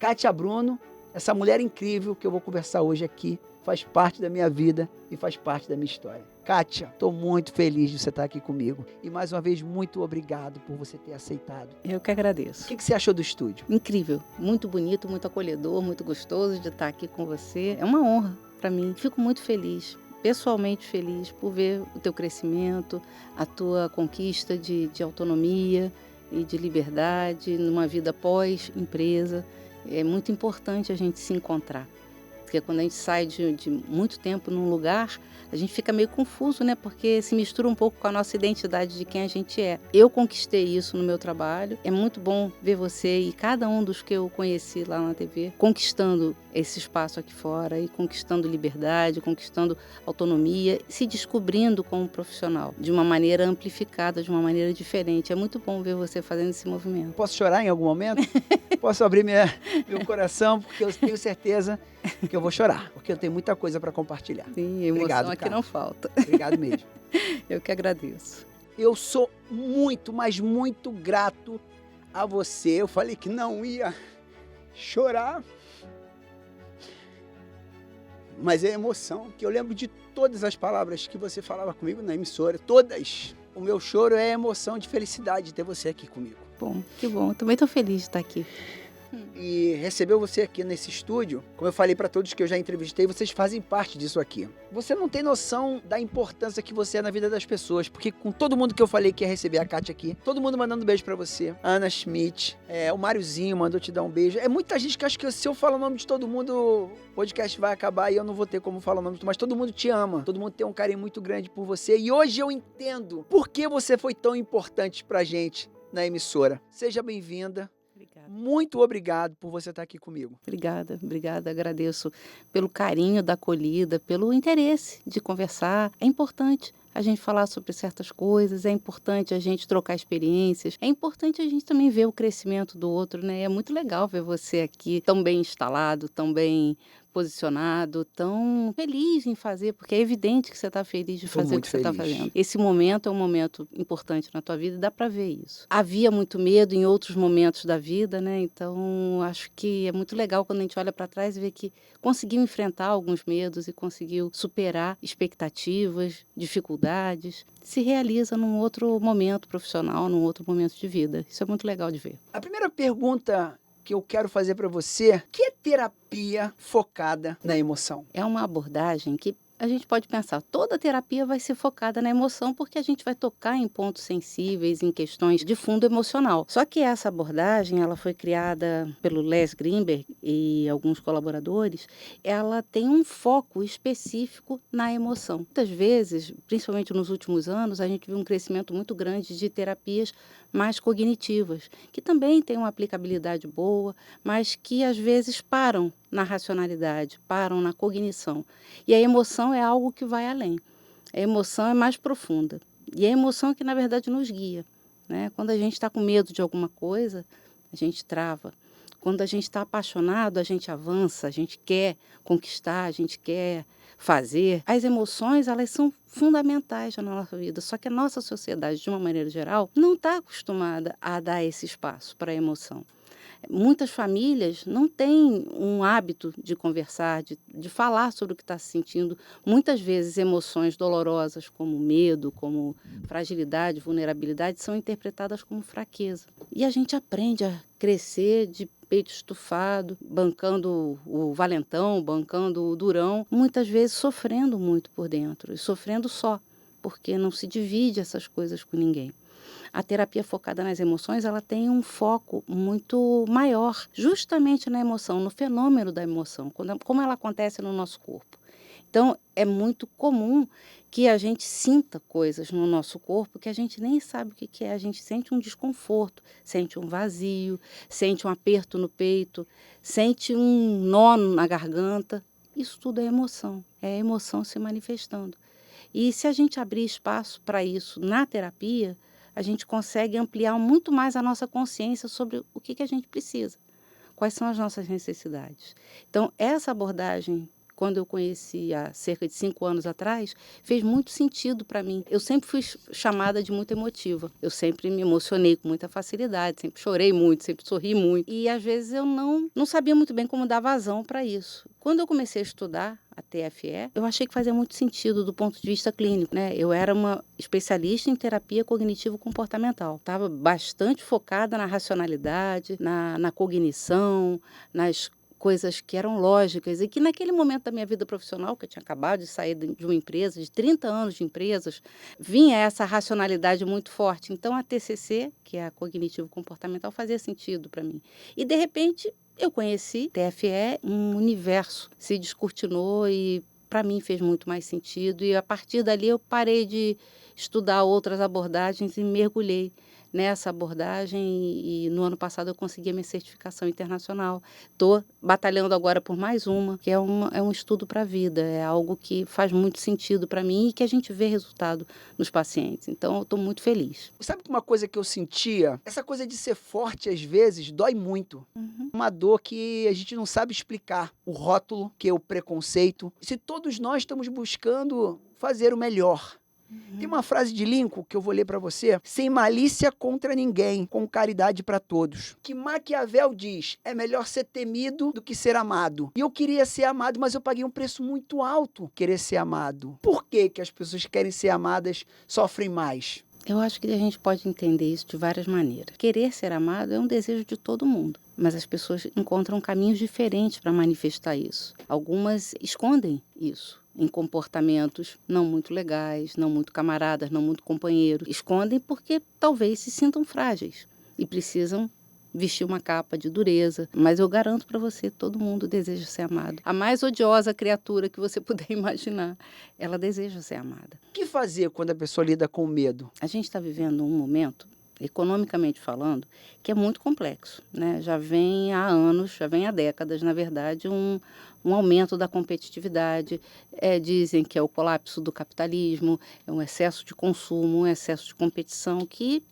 Kátia Bruno, essa mulher incrível que eu vou conversar hoje aqui, faz parte da minha vida e faz parte da minha história. Kátia, estou muito feliz de você estar aqui comigo. E mais uma vez, muito obrigado por você ter aceitado. Eu que agradeço. O que você achou do estúdio? Incrível, muito bonito, muito acolhedor, muito gostoso de estar aqui com você. É uma honra para mim. Fico muito feliz, pessoalmente feliz, por ver o teu crescimento, a tua conquista de autonomia e de liberdade numa vida pós-empresa. É muito importante a gente se encontrar. Porque quando a gente sai de muito tempo num lugar, a gente fica meio confuso, né? Porque se mistura um pouco com a nossa identidade de quem a gente é. Eu conquistei isso no meu trabalho. É muito bom ver você e cada um dos que eu conheci lá na TV conquistando esse espaço aqui fora e conquistando liberdade, conquistando autonomia, se descobrindo como profissional de uma maneira amplificada, de uma maneira diferente. É muito bom ver você fazendo esse movimento. Posso chorar em algum momento? Posso abrir meu coração, porque eu tenho certeza que eu vou chorar, porque eu tenho muita coisa para compartilhar. Sim, emoção. Obrigado, aqui não falta. Obrigado mesmo. Eu que agradeço. Eu sou muito, mas muito grato a você. Eu falei que não ia chorar, mas é emoção, que eu lembro de todas as palavras que você falava comigo na emissora, todas. O meu choro é emoção de felicidade de ter você aqui comigo. Bom, que bom. Eu também estou feliz de estar aqui. E receber você aqui nesse estúdio, como eu falei para todos que eu já entrevistei, vocês fazem parte disso aqui. Você não tem noção da importância que você é na vida das pessoas, porque com todo mundo que eu falei que ia receber a Kátia aqui, todo mundo mandando beijo para você. Ana Schmidt, o Máriozinho mandou te dar um beijo. É muita gente que acha que se eu falar o nome de todo mundo, o podcast vai acabar e eu não vou ter como falar o nome de todo mundo, mas todo mundo te ama, todo mundo tem um carinho muito grande por você. E hoje eu entendo por que você foi tão importante pra gente na emissora. Seja bem-vinda. Obrigada. Muito obrigado por você estar aqui comigo. Obrigada. Agradeço pelo carinho da acolhida, pelo interesse de conversar. É importante a gente falar sobre certas coisas, é importante a gente trocar experiências, é importante a gente também ver o crescimento do outro, né? É muito legal ver você aqui tão bem instalado, tão bem posicionado, tão feliz em fazer, porque é evidente que você está feliz de fazer o que você está fazendo. Esse momento é um momento importante na tua vida e dá para ver isso. Havia muito medo em outros momentos da vida, né? Então, acho que é muito legal quando a gente olha para trás e vê que conseguiu enfrentar alguns medos e conseguiu superar expectativas, dificuldades, se realiza num outro momento profissional, num outro momento de vida. Isso é muito legal de ver. A primeira pergunta que eu quero fazer para você, que é terapia focada na emoção? É uma abordagem que a gente pode pensar, toda terapia vai ser focada na emoção, porque a gente vai tocar em pontos sensíveis, em questões de fundo emocional. Só que essa abordagem, ela foi criada pelo Les Greenberg e alguns colaboradores, ela tem um foco específico na emoção. Muitas vezes, principalmente nos últimos anos, a gente viu um crescimento muito grande de terapias mais cognitivas, que também têm uma aplicabilidade boa, mas que às vezes param na racionalidade, param na cognição. E a emoção é algo que vai além. A emoção é mais profunda. E a emoção é que, na verdade, nos guia, né? Quando a gente está com medo de alguma coisa, a gente trava. Quando a gente está apaixonado, a gente avança, a gente quer conquistar, a gente quer fazer. As emoções, elas são fundamentais na nossa vida, só que a nossa sociedade, de uma maneira geral, não está acostumada a dar esse espaço para a emoção. Muitas famílias não têm um hábito de conversar, de falar sobre o que está se sentindo. Muitas vezes emoções dolorosas como medo, como fragilidade, vulnerabilidade, são interpretadas como fraqueza. E a gente aprende a crescer de peito estufado, bancando o valentão, bancando o durão, muitas vezes sofrendo muito por dentro e sofrendo só, porque não se divide essas coisas com ninguém. A terapia focada nas emoções, ela tem um foco muito maior, justamente na emoção, no fenômeno da emoção, como ela acontece no nosso corpo. Então, é muito comum que a gente sinta coisas no nosso corpo que a gente nem sabe o que é. A gente sente um desconforto, sente um vazio, sente um aperto no peito, sente um nó na garganta. Isso tudo é a emoção se manifestando. E se a gente abrir espaço para isso na terapia, a gente consegue ampliar muito mais a nossa consciência sobre o que a gente precisa, quais são as nossas necessidades. Então, essa abordagem quando eu conheci há cerca de 5 anos atrás, fez muito sentido para mim. Eu sempre fui chamada de muito emotiva. Eu sempre me emocionei com muita facilidade, sempre chorei muito, sempre sorri muito. E às vezes eu não sabia muito bem como dar vazão para isso. Quando eu comecei a estudar a TFE, eu achei que fazia muito sentido do ponto de vista clínico, né? Eu era uma especialista em terapia cognitivo-comportamental. Estava bastante focada na racionalidade, na cognição, nas coisas que eram lógicas e que naquele momento da minha vida profissional, que eu tinha acabado de sair de uma empresa, de 30 anos de empresas, vinha essa racionalidade muito forte. Então, a TCC, que é a cognitivo-comportamental, fazia sentido para mim. E, de repente, eu conheci TFE, um universo se descortinou e, para mim, fez muito mais sentido. E, a partir dali, eu parei de estudar outras abordagens e mergulhei nessa abordagem e no ano passado eu consegui a minha certificação internacional. Estou batalhando agora por mais uma, que é um estudo para a vida, é algo que faz muito sentido para mim e que a gente vê resultado nos pacientes. Então, eu estou muito feliz. Sabe que uma coisa que eu sentia? Essa coisa de ser forte, às vezes, dói muito. Uhum. Uma dor que a gente não sabe explicar. O rótulo, que é o preconceito. Se todos nós estamos buscando fazer o melhor. Tem uma frase de Lincoln que eu vou ler para você. Sem malícia contra ninguém, com caridade para todos. Que Maquiavel diz, é melhor ser temido do que ser amado. E eu queria ser amado, mas eu paguei um preço muito alto querer ser amado. Por que que as pessoas que querem ser amadas sofrem mais? Eu acho que a gente pode entender isso de várias maneiras. Querer ser amado é um desejo de todo mundo, mas as pessoas encontram caminhos diferentes para manifestar isso. Algumas escondem isso em comportamentos não muito legais, não muito camaradas, não muito companheiros. Escondem porque talvez se sintam frágeis e precisam vestir uma capa de dureza. Mas eu garanto para você, todo mundo deseja ser amado. A mais odiosa criatura que você puder imaginar, ela deseja ser amada. O que fazer quando a pessoa lida com medo? A gente está vivendo um momento, economicamente falando, que é muito complexo, né? Já vem há anos, já vem há décadas, na verdade, um aumento da competitividade. Dizem que é o colapso do capitalismo, é um excesso de consumo, um excesso de competição que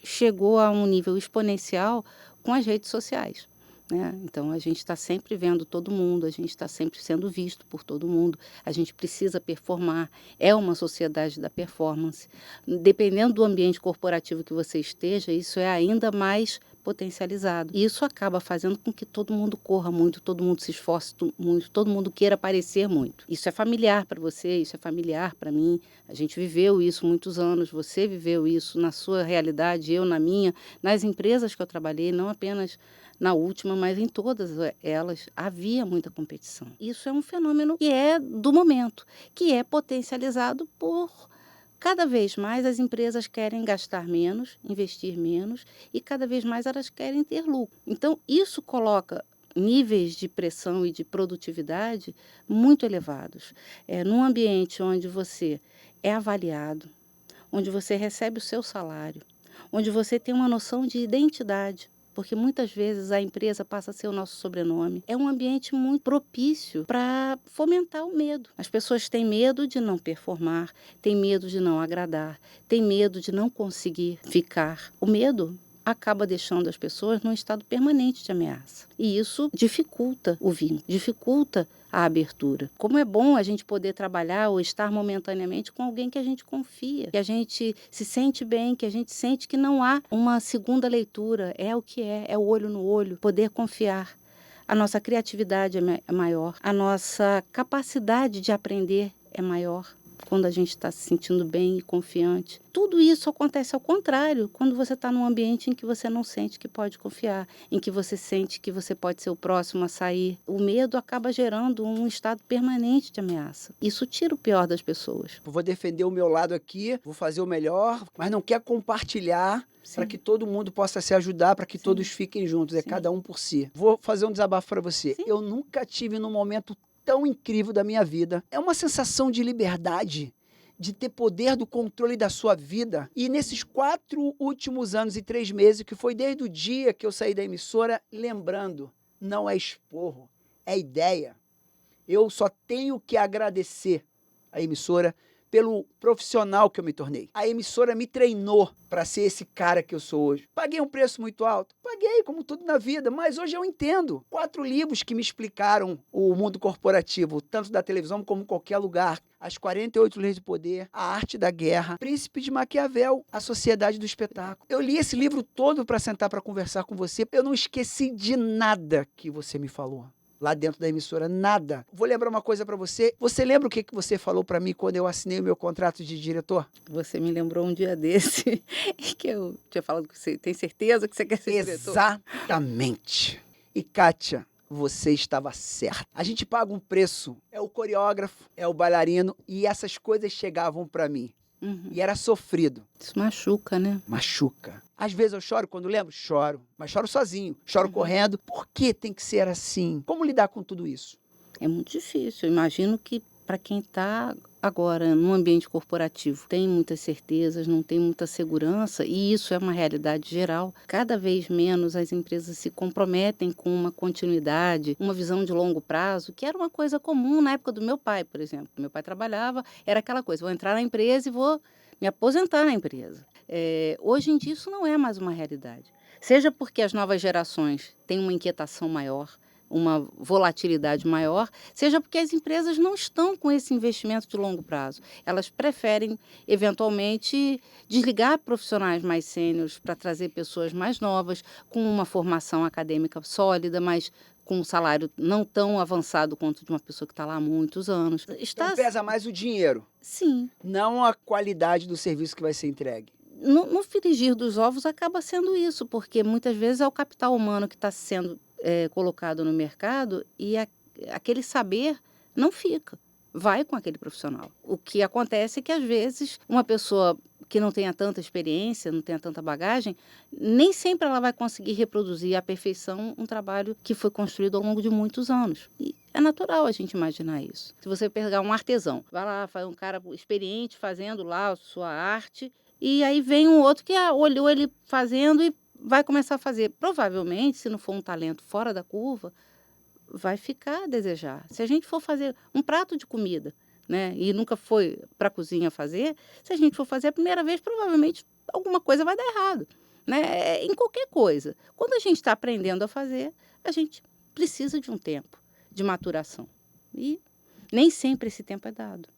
chegou a um nível exponencial com as redes sociais, né? Então, a gente está sempre vendo todo mundo, a gente está sempre sendo visto por todo mundo, a gente precisa performar, é uma sociedade da performance. Dependendo do ambiente corporativo que você esteja, isso é ainda mais potencializado. E isso acaba fazendo com que todo mundo corra muito, todo mundo se esforce muito, todo mundo queira aparecer muito. Isso é familiar para você, isso é familiar para mim. A gente viveu isso muitos anos, você viveu isso na sua realidade, eu na minha, nas empresas que eu trabalhei, não apenas na última, mas em todas elas havia muita competição. Isso é um fenômeno que é do momento, que é potencializado por cada vez mais as empresas querem gastar menos, investir menos e cada vez mais elas querem ter lucro. Então, isso coloca níveis de pressão e de produtividade muito elevados. Num ambiente onde você é avaliado, onde você recebe o seu salário, onde você tem uma noção de identidade, porque muitas vezes a empresa passa a ser o nosso sobrenome. É um ambiente muito propício para fomentar o medo. As pessoas têm medo de não performar, têm medo de não agradar, têm medo de não conseguir ficar. O medo acaba deixando as pessoas num estado permanente de ameaça. E isso dificulta o vínculo, dificulta a abertura. Como é bom a gente poder trabalhar ou estar momentaneamente com alguém que a gente confia, que a gente se sente bem, que a gente sente que não há uma segunda leitura, é o que é o olho no olho, poder confiar. A nossa criatividade é maior, a nossa capacidade de aprender é maior. Quando a gente está se sentindo bem e confiante. Tudo isso acontece ao contrário, quando você está num ambiente em que você não sente que pode confiar, em que você sente que você pode ser o próximo a sair. O medo acaba gerando um estado permanente de ameaça. Isso tira o pior das pessoas. Vou defender o meu lado aqui, vou fazer o melhor, mas não quer compartilhar para que todo mundo possa se ajudar, para que todos fiquem juntos, cada um por si. Vou fazer um desabafo para você. Eu nunca tive num momento tão incrível da minha vida. É uma sensação de liberdade, de ter poder do controle da sua vida. E nesses 4 últimos anos e 3 meses, que foi desde o dia que eu saí da emissora, lembrando, não é esporro, é ideia. Eu só tenho que agradecer a emissora pelo profissional que eu me tornei. A emissora me treinou para ser esse cara que eu sou hoje. Paguei um preço muito alto? Paguei, como tudo na vida, mas hoje eu entendo. 4 livros que me explicaram o mundo corporativo, tanto da televisão como qualquer lugar. As 48 Leis do Poder, A Arte da Guerra, Príncipe de Maquiavel, A Sociedade do Espetáculo. Eu li esse livro todo para sentar para conversar com você. Eu não esqueci de nada que você me falou lá dentro da emissora, nada. Vou lembrar uma coisa para você. Você lembra o que você falou para mim quando eu assinei o meu contrato de diretor? Você me lembrou um dia desse que eu tinha falado que você tem certeza que você quer ser diretor? Exatamente. E Kátia, você estava certa. A gente paga um preço. É o coreógrafo, é o bailarino, e essas coisas chegavam para mim. E era sofrido. Isso machuca, né? Machuca. Às vezes eu choro quando lembro? Choro. Mas choro sozinho. Choro correndo. Por que tem que ser assim? Como lidar com tudo isso? É muito difícil. Eu imagino que para quem está agora no ambiente corporativo tem muitas certezas, não tem muita segurança, e isso é uma realidade geral. Cada vez menos as empresas se comprometem com uma continuidade, uma visão de longo prazo, que era uma coisa comum na época do meu pai, por exemplo. Meu pai trabalhava, era aquela coisa, vou entrar na empresa e vou me aposentar na empresa. Hoje em dia isso não é mais uma realidade. Seja porque as novas gerações têm uma inquietação maior, uma volatilidade maior, seja porque as empresas não estão com esse investimento de longo prazo. Elas preferem, eventualmente, desligar profissionais mais sêniores para trazer pessoas mais novas, com uma formação acadêmica sólida, mas com um salário não tão avançado quanto de uma pessoa que está lá há muitos anos. Então pesa mais o dinheiro. Sim. Não a qualidade do serviço que vai ser entregue. No frigir dos ovos acaba sendo isso, porque muitas vezes é o capital humano que está sendo colocado no mercado e aquele saber não fica, vai com aquele profissional. O que acontece é que, às vezes, uma pessoa que não tenha tanta experiência, não tenha tanta bagagem, nem sempre ela vai conseguir reproduzir à perfeição um trabalho que foi construído ao longo de muitos anos. E é natural a gente imaginar isso. Se você pegar um artesão, vai lá, faz um cara experiente fazendo lá a sua arte, e aí vem um outro que olhou ele fazendo e vai começar a fazer. Provavelmente, se não for um talento fora da curva, vai ficar a desejar. Se a gente for fazer um prato de comida, né, e nunca foi para a cozinha fazer, se a gente for fazer a primeira vez, provavelmente alguma coisa vai dar errado, né? Em qualquer coisa. Quando a gente está aprendendo a fazer, a gente precisa de um tempo de maturação. E nem sempre esse tempo é dado,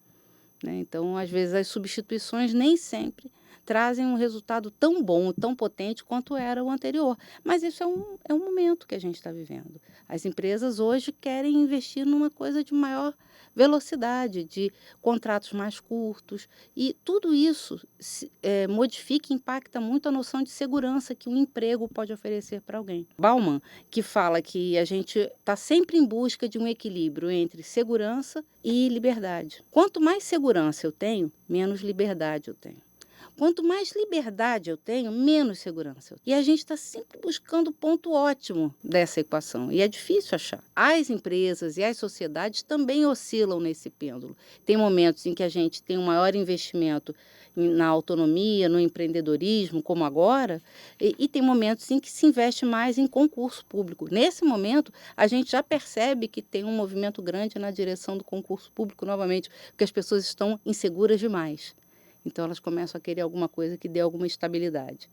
né? Então, às vezes, as substituições nem sempre trazem um resultado tão bom, tão potente quanto era o anterior. Mas isso é um momento que a gente está vivendo. As empresas hoje querem investir numa coisa de maior velocidade, de contratos mais curtos. E tudo isso modifica e impacta muito a noção de segurança que um emprego pode oferecer para alguém. Bauman, que fala que a gente está sempre em busca de um equilíbrio entre segurança e liberdade. Quanto mais segurança eu tenho, menos liberdade eu tenho. Quanto mais liberdade eu tenho, menos segurança eu tenho. E a gente está sempre buscando o ponto ótimo dessa equação. E é difícil achar. As empresas e as sociedades também oscilam nesse pêndulo. Tem momentos em que a gente tem um maior investimento na autonomia, no empreendedorismo, como agora, e tem momentos em que se investe mais em concurso público. Nesse momento, a gente já percebe que tem um movimento grande na direção do concurso público novamente, porque as pessoas estão inseguras demais. Então, elas começam a querer alguma coisa que dê alguma estabilidade.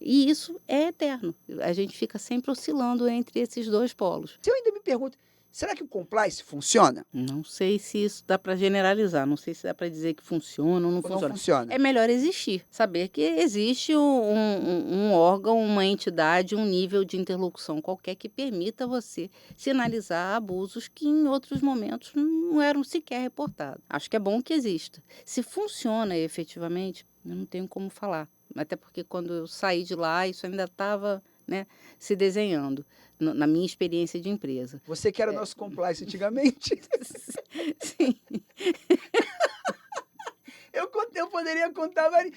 E isso é eterno. A gente fica sempre oscilando entre esses dois polos. Eu ainda me pergunto, será que o compliance funciona? Não sei se isso dá para generalizar, não sei se dá para dizer que funciona ou não funciona. Não funciona. É melhor existir, saber que existe um órgão, uma entidade, um nível de interlocução qualquer que permita você sinalizar abusos que em outros momentos não eram sequer reportados. Acho que é bom que exista. Se funciona efetivamente, eu não tenho como falar. Até porque quando eu saí de lá, isso ainda estava, né, se desenhando. Na minha experiência de empresa. Você que era nosso compliance antigamente. Sim. Eu poderia contar várias...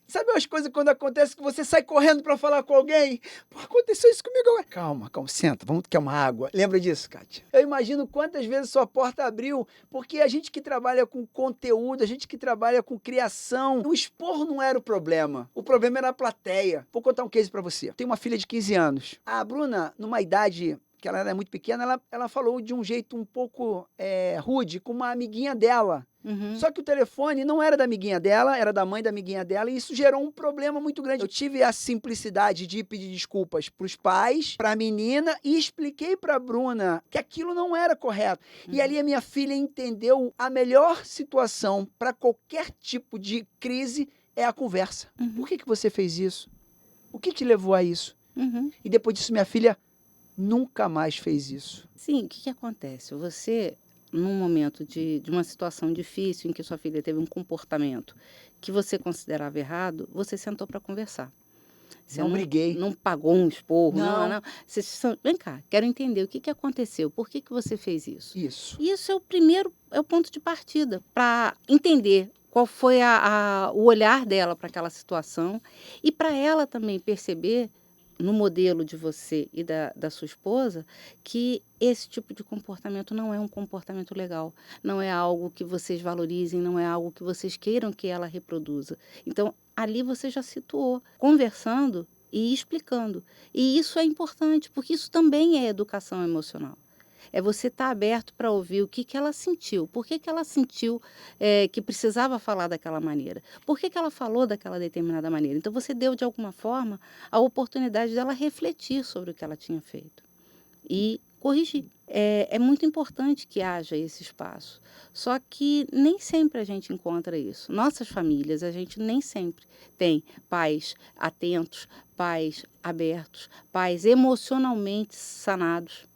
Sabe umas coisas quando acontece que você sai correndo para falar com alguém? Pô, aconteceu isso comigo agora. Calma, senta, vamos quer uma água. Lembra disso, Kátia? Eu imagino quantas vezes sua porta abriu, porque a gente que trabalha com conteúdo, a gente que trabalha com criação, o expor não era o problema era a plateia. Vou contar um case para você. Tenho uma filha de 15 anos. A Bruna, numa idade que ela era muito pequena, ela falou de um jeito um pouco rude com uma amiguinha dela. Uhum. Só que o telefone não era da amiguinha dela, era da mãe da amiguinha dela, e isso gerou um problema muito grande. Eu tive a simplicidade de pedir desculpas para os pais, para a menina, e expliquei para a Bruna que aquilo não era correto. E ali a minha filha entendeu a melhor situação para qualquer tipo de crise é a conversa. Uhum. Por que você fez isso? O que te levou a isso? Uhum. E depois disso, minha filha nunca mais fez isso. Sim, o que acontece? Você, num momento de uma situação difícil em que sua filha teve um comportamento que você considerava errado, você sentou para conversar. Você Não briguei. não pagou um esporro, Não. não. Vem cá, quero entender o que aconteceu, por que você fez isso? Isso. Isso é o ponto de partida para entender qual foi o olhar dela para aquela situação e para ela também perceber no modelo de você e da sua esposa, que esse tipo de comportamento não é um comportamento legal, não é algo que vocês valorizem, não é algo que vocês queiram que ela reproduza. Então, ali você já situou, conversando e explicando. E isso é importante, porque isso também é educação emocional. É você estar aberto para ouvir o que ela sentiu, por que ela sentiu que precisava falar daquela maneira, por que ela falou daquela determinada maneira. Então, você deu, de alguma forma, a oportunidade dela refletir sobre o que ela tinha feito e corrigir. É muito importante que haja esse espaço, só que nem sempre a gente encontra isso. Nossas famílias, a gente nem sempre tem pais atentos, pais abertos, pais emocionalmente sanados.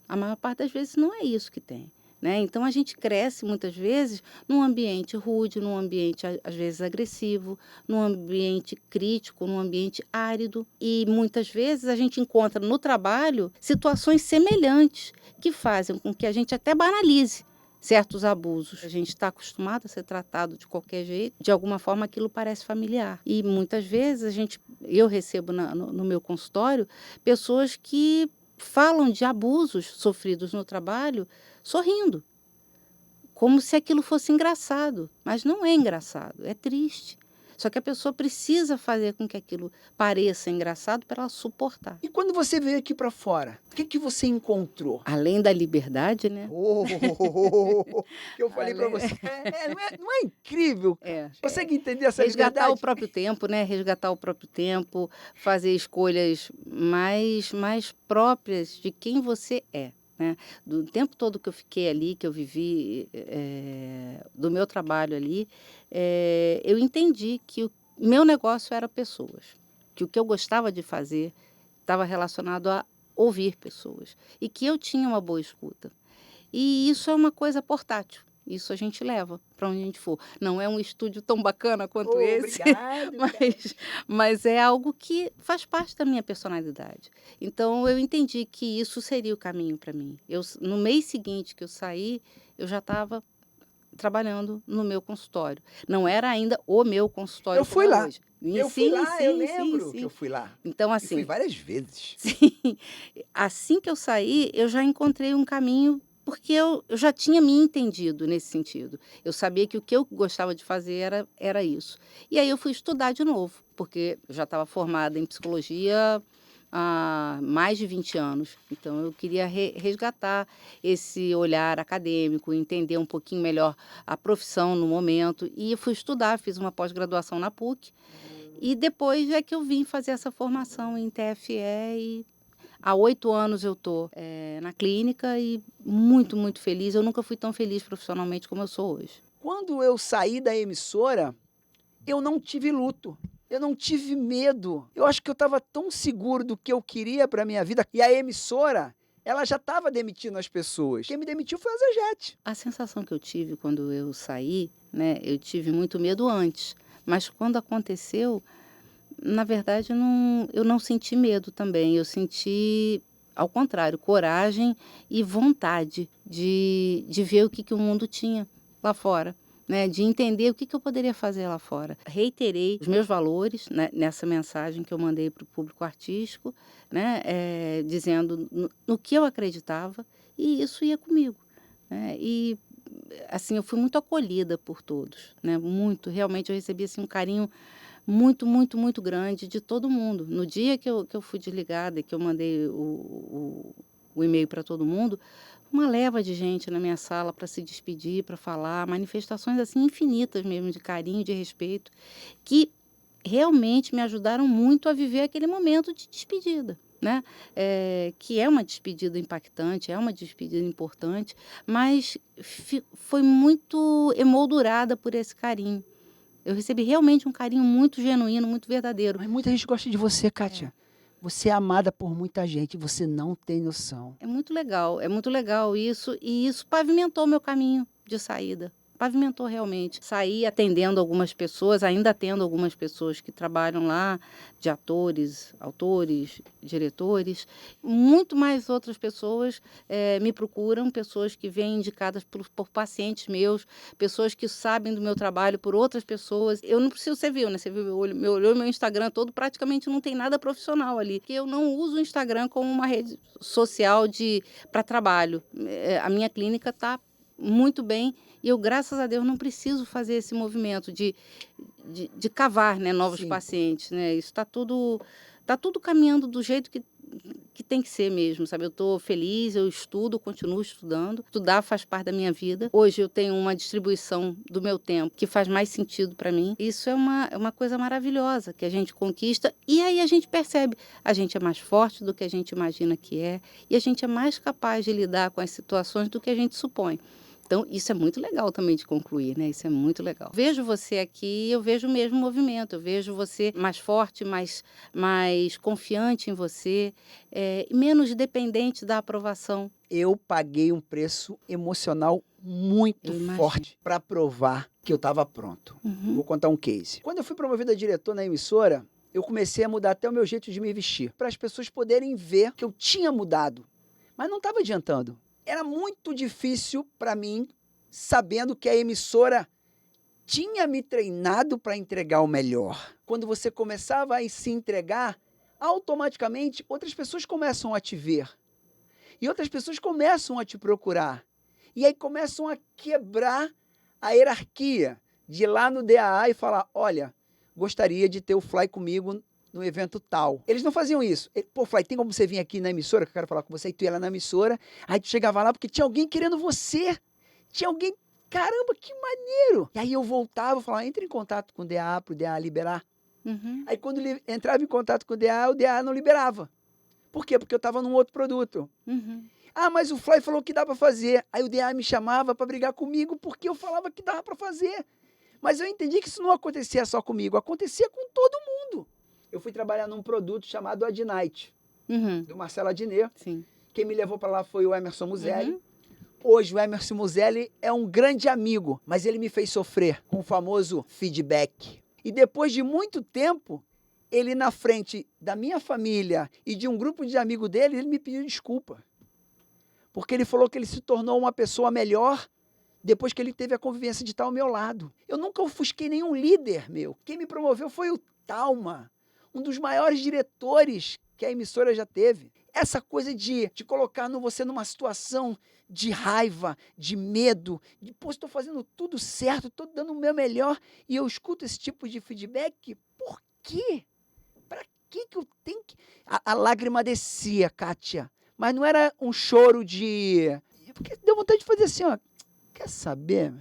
A maior parte das vezes não é isso que tem, né? Então a gente cresce muitas vezes num ambiente rude, num ambiente às vezes agressivo, num ambiente crítico, num ambiente árido. E muitas vezes a gente encontra no trabalho situações semelhantes que fazem com que a gente até banalize certos abusos. A gente está acostumado a ser tratado de qualquer jeito, de alguma forma aquilo parece familiar. E muitas vezes eu recebo no meu consultório pessoas que falam de abusos sofridos no trabalho sorrindo, como se aquilo fosse engraçado, mas não é engraçado, é triste. Só que a pessoa precisa fazer com que aquilo pareça engraçado para ela suportar. E quando você veio aqui para fora, o que você encontrou? Além da liberdade, né? Que eu falei para você. Não é incrível? Consegue entender essa resgatar liberdade? o próprio tempo, né? Resgatar o próprio tempo, fazer escolhas mais próprias de quem você é. Né? Do tempo todo que eu fiquei ali, que eu vivi, do meu trabalho ali, eu entendi que o meu negócio era pessoas, que o que eu gostava de fazer estava relacionado a ouvir pessoas e que eu tinha uma boa escuta. E isso é uma coisa portátil. Isso a gente leva para onde a gente for. Não é um estúdio tão bacana quanto esse, obrigado, mas é algo que faz parte da minha personalidade. Então, eu entendi que isso seria o caminho para mim. No mês seguinte que eu saí, eu já estava trabalhando no meu consultório. Não era ainda o meu consultório. Eu fui lá. Hoje. Eu lembro que eu fui lá. Então, E fui várias vezes. Sim. Assim que eu saí, eu já encontrei um caminho, porque eu já tinha me entendido nesse sentido. Eu sabia que o que eu gostava de fazer era isso. E aí eu fui estudar de novo, porque eu já estava formada em psicologia há mais de 20 anos. Então eu queria resgatar esse olhar acadêmico, entender um pouquinho melhor a profissão no momento. E eu fui estudar, fiz uma pós-graduação na PUC. E depois é que eu vim fazer essa formação em TFE e há 8 anos eu estou na clínica e muito, muito feliz. Eu nunca fui tão feliz profissionalmente como eu sou hoje. Quando eu saí da emissora, eu não tive luto. Eu não tive medo. Eu acho que eu estava tão seguro do que eu queria para minha vida. E a emissora, ela já estava demitindo as pessoas. Quem me demitiu foi a Zagete. A sensação que eu tive quando eu saí, né, eu tive muito medo antes. Mas quando aconteceu, na verdade, eu não senti medo também. Eu senti, ao contrário, coragem e vontade de ver o que o mundo tinha lá fora. Né, de entender o que eu poderia fazer lá fora. Reiterei os meus valores, né, nessa mensagem que eu mandei para o público artístico, né, dizendo no que eu acreditava, e isso ia comigo. Né, e assim, eu fui muito acolhida por todos. Né, muito, realmente eu recebi assim, um carinho muito, muito, muito grande de todo mundo. No dia que eu fui desligada e que eu mandei o o e-mail para todo mundo, uma leva de gente na minha sala para se despedir, para falar, manifestações assim infinitas mesmo de carinho, de respeito, que realmente me ajudaram muito a viver aquele momento de despedida, né? Que é uma despedida impactante, é uma despedida importante, mas foi muito emoldurada por esse carinho. Eu recebi realmente um carinho muito genuíno, muito verdadeiro. Mas muita gente gosta de você, Kátia. Você é amada por muita gente, você não tem noção. É muito legal isso, e isso pavimentou meu caminho de saída. Pavimentou realmente. Saí atendendo algumas pessoas, ainda atendo algumas pessoas que trabalham lá, de atores, autores, diretores. Muito mais outras pessoas me procuram, pessoas que vêm indicadas por pacientes meus, pessoas que sabem do meu trabalho por outras pessoas. Eu não preciso, você viu, né? Você viu meu Instagram todo, praticamente não tem nada profissional ali. Porque eu não uso o Instagram como uma rede social para trabalho. A minha clínica está muito bem, e eu, graças a Deus, não preciso fazer esse movimento de cavar, né, novos Sim. pacientes, né? Isso tá tudo caminhando do jeito que tem que ser mesmo, sabe? Eu estou feliz, eu estudo, continuo estudando. Estudar faz parte da minha vida. Hoje eu tenho uma distribuição do meu tempo que faz mais sentido para mim. Isso é uma coisa maravilhosa que a gente conquista, e aí a gente percebe, a gente é mais forte do que a gente imagina que é, e a gente é mais capaz de lidar com as situações do que a gente supõe. Então, isso é muito legal também de concluir, né? Isso é muito legal. Vejo você aqui, eu vejo o mesmo movimento. Eu vejo você mais forte, mais confiante em você, menos dependente da aprovação. Eu paguei um preço emocional muito Eu imagino. forte para provar que eu estava pronto. Uhum. Vou contar um case. Quando eu fui promovido a diretor na emissora, eu comecei a mudar até o meu jeito de me vestir, para as pessoas poderem ver que eu tinha mudado. Mas não estava adiantando. Era muito difícil para mim, sabendo que a emissora tinha me treinado para entregar o melhor. Quando você começava a se entregar, automaticamente outras pessoas começam a te ver. E outras pessoas começam a te procurar. E aí começam a quebrar a hierarquia de ir lá no DAA e falar, olha, gostaria de ter o Fly comigo no evento tal. Eles não faziam isso. Pô, Fly, tem como você vir aqui na emissora, que eu quero falar com você? E tu ia lá na emissora, aí tu chegava lá porque tinha alguém querendo você. Tinha alguém, caramba, que maneiro. E aí eu voltava e falava, entre em contato com o DAA, pro DAA liberar. Uhum. Aí quando ele entrava em contato com o DAA não liberava. Por quê? Porque eu estava num outro produto. Uhum. Ah, mas o Fly falou que dá para fazer. Aí o DA me chamava para brigar comigo porque eu falava que dava para fazer. Mas eu entendi que isso não acontecia só comigo, acontecia com todo mundo. Eu fui trabalhar num produto chamado Adnite, Uhum. do Marcelo Adnet. Sim. Quem me levou para lá foi o Emerson Muselli. Uhum. Hoje o Emerson Muselli é um grande amigo, mas ele me fez sofrer com o famoso feedback. E depois de muito tempo, ele na frente da minha família e de um grupo de amigos dele, ele me pediu desculpa. Porque ele falou que ele se tornou uma pessoa melhor depois que ele teve a convivência de estar ao meu lado. Eu nunca ofusquei nenhum líder meu. Quem me promoveu foi o Talma, um dos maiores diretores que a emissora já teve. Essa coisa de colocar você numa situação de raiva, de medo, de, pô, estou fazendo tudo certo, estou dando o meu melhor, e eu escuto esse tipo de feedback, por quê? Para que eu tenho que... A lágrima descia, Kátia, mas não era um choro de... Porque deu vontade de fazer assim, ó, quer saber?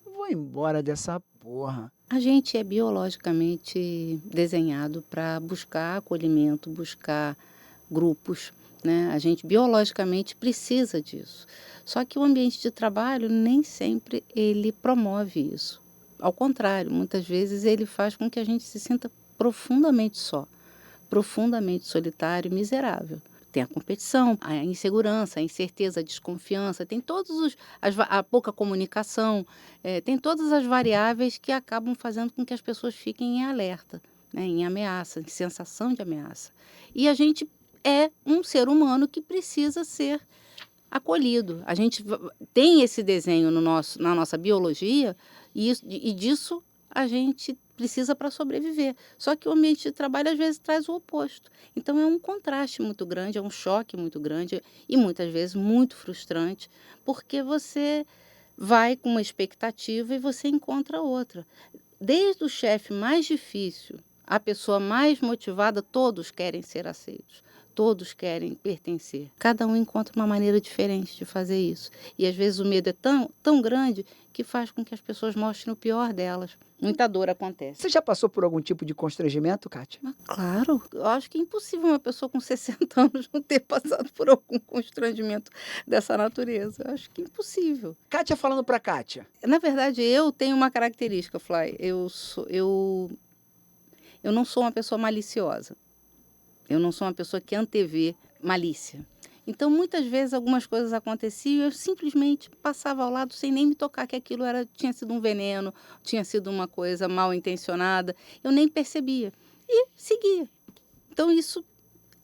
Eu vou embora dessa porra. A gente é biologicamente desenhado para buscar acolhimento, buscar grupos, né? A gente biologicamente precisa disso. Só que o ambiente de trabalho nem sempre ele promove isso. Ao contrário, muitas vezes ele faz com que a gente se sinta profundamente só, profundamente solitário e miserável. Tem a competição, a insegurança, a incerteza, a desconfiança, tem a pouca comunicação, tem todas as variáveis que acabam fazendo com que as pessoas fiquem em alerta, né, em ameaça, em sensação de ameaça. E a gente é um ser humano que precisa ser acolhido. A gente tem esse desenho na nossa biologia e disso a gente precisa para sobreviver. Só que o ambiente de trabalho às vezes traz o oposto. Então é um contraste muito grande, é um choque muito grande e muitas vezes muito frustrante, porque você vai com uma expectativa e você encontra outra. Desde o chefe mais difícil, a pessoa mais motivada, todos querem ser aceitos. Todos querem pertencer. Cada um encontra uma maneira diferente de fazer isso. E às vezes o medo é tão grande que faz com que as pessoas mostrem o pior delas. Muita dor acontece. Você já passou por algum tipo de constrangimento, Kátia? Mas claro, eu acho que é impossível uma pessoa com 60 anos não ter passado por algum constrangimento dessa natureza. Eu acho que é impossível. Kátia falando pra Kátia. Na verdade, eu tenho uma característica, Fly. Eu não sou uma pessoa maliciosa. Eu não sou uma pessoa que antevê malícia. Então, muitas vezes, algumas coisas aconteciam e eu simplesmente passava ao lado sem nem me tocar que aquilo tinha sido um veneno, tinha sido uma coisa mal intencionada. Eu nem percebia. E seguia. Então, isso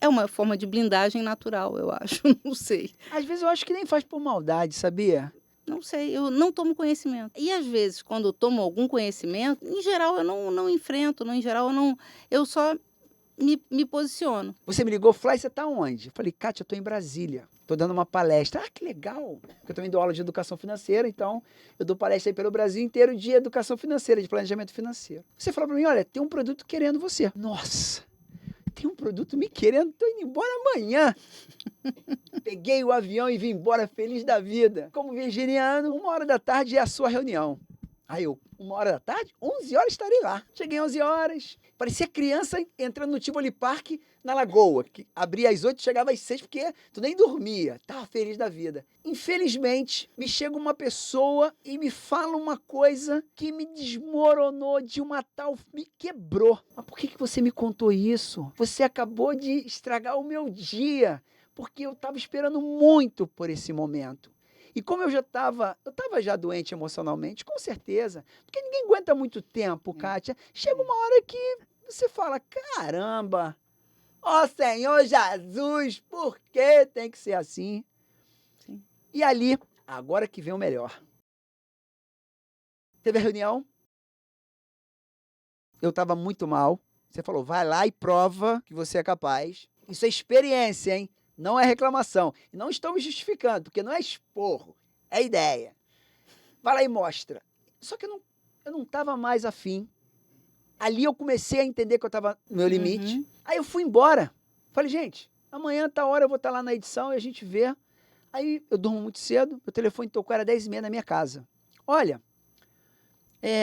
é uma forma de blindagem natural, eu acho. Não sei. Às vezes eu acho que nem faz por maldade, sabia? Não sei, eu não tomo conhecimento. E às vezes, quando eu tomo algum conhecimento, em geral eu não enfrento, em geral eu só me posiciono. Você me ligou, Fly, você tá onde? Eu falei, Kátia, eu tô em Brasília. Tô dando uma palestra. Ah, que legal. Porque eu também dou aula de educação financeira, então eu dou palestra aí pelo Brasil inteiro de educação financeira, de planejamento financeiro. Você falou pra mim, olha, tem um produto querendo você. Nossa, tem um produto me querendo, tô indo embora amanhã. Peguei o avião e vim embora feliz da vida. Como virginiano, 1h é a sua reunião. Aí eu, 1h, 11 horas estarei lá. Cheguei 11 horas, parecia criança entrando no Tivoli Park na Lagoa, que abria às 8 e chegava às 6, porque tu nem dormia. Tava feliz da vida. Infelizmente, me chega uma pessoa e me fala uma coisa que me desmoronou de uma tal... me quebrou. Mas por que você me contou isso? Você acabou de estragar o meu dia, porque eu estava esperando muito por esse momento. E como eu estava já doente emocionalmente, com certeza, porque ninguém aguenta muito tempo, Kátia. Chega uma hora que você fala, caramba, ó Senhor Jesus, por que tem que ser assim? Sim. E ali, agora que vem o melhor. Teve a reunião, eu estava muito mal, você falou, vai lá e prova que você é capaz. Isso é experiência, hein? Não é reclamação. E não estou me justificando, porque não é esporro, é ideia. Vai lá e mostra. Só que eu não estava mais afim. Ali eu comecei a entender que eu estava no meu limite. Aí eu fui embora. Falei, gente, amanhã, tá hora, eu vou estar lá na edição e a gente vê. Aí eu durmo muito cedo, meu telefone tocou, era 10h30 na minha casa. Olha,